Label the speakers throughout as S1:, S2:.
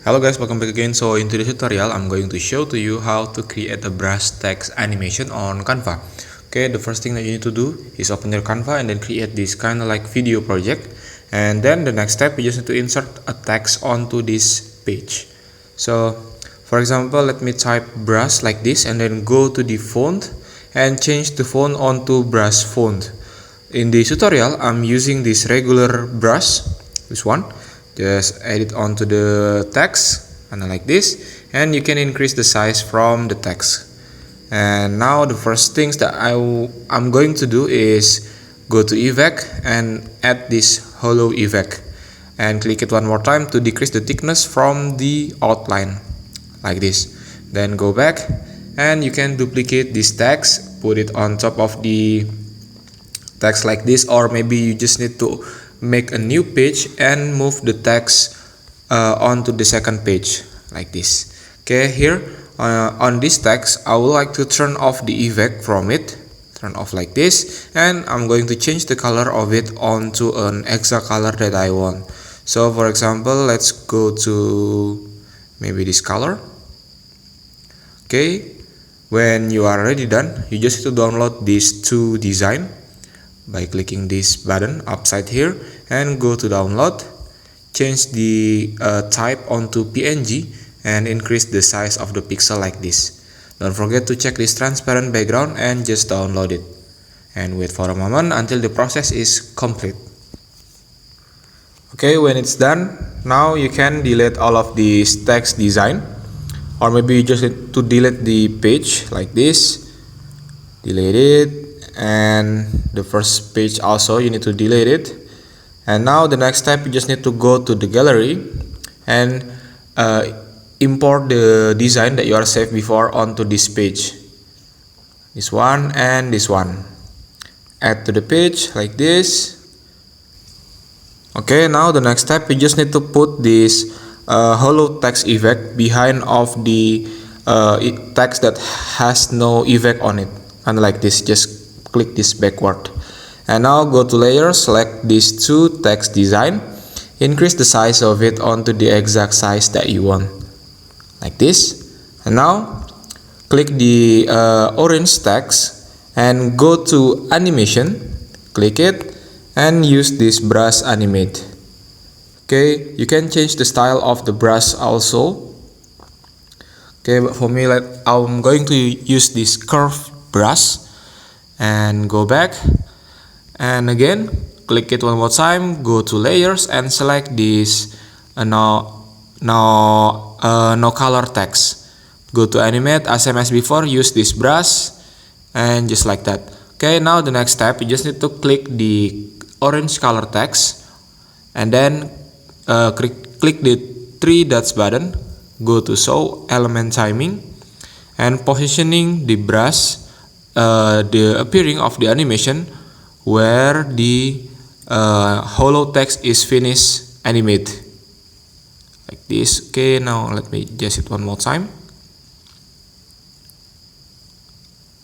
S1: Hello guys, welcome back again. So in today's tutorial, I'm going to show to you how to create a brush text animation on Canva. Okay, the first thing that you need to do is open your Canva and then create this kind of like video project. And then the next step, you just need to insert a text onto this page. So for example, let me type brush like this and then go to the font and change the font onto brush font. In this tutorial, I'm using this regular brush, this one. Just add it onto the text and like this, and you can increase the size from the text. And now the first things that I'm going to do is go to effect and add this hollow effect and click it one more time to decrease the thickness from the outline like this. Then go back and you can duplicate this text, put it on top of the text like this, or maybe you just need to make a new page and move the text onto the second page like this. Okay, here on this text I would like to turn off the effect from it, turn off like this, and I'm going to change the color of it onto an exact color that I want. So for example, let's go to maybe this color. Okay, when you are already done, you just need to download these two design by clicking this button upside here and go to download, change the type onto PNG and increase the size of the pixel like this. Don't forget to check this transparent background and just download it and wait for a moment until the process is complete. Okay, when it's done, now you can delete all of this text design, or maybe you just need to delete the page like this, delete it, and the first page also you need to delete it. And now the next step, you just need to go to the gallery and import the design that you are saved before onto this page, this one and this one. Add to the page like this. Okay, now the next step, you just need to put this hollow text effect behind of the text that has no effect on it, and like this. Just click this backward, and now go to layer, select these two text design, increase the size of it onto the exact size that you want like this. And now click the orange text and go to animation, click it and use this brush animate. Okay, you can change the style of the brush also. Okay, but for me, I'm going to use this curved brush. And go back and again click it one more time, go to layers and select this no color text. Go to animate, same as before, use this brush and just like that. Okay, now the next step, you just need to click the orange color text and then click the three dots button, go to show element timing and positioning the brush, the appearing of the animation where the hollow text is finished animate like this. Okay, now let me adjust it one more time,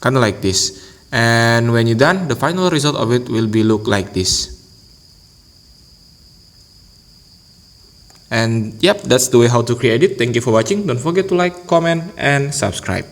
S1: kind of like this. And when you're done, the final result of it will be look like this. And yep, that's the way how to create it. Thank you for watching. Don't forget to like, comment and subscribe.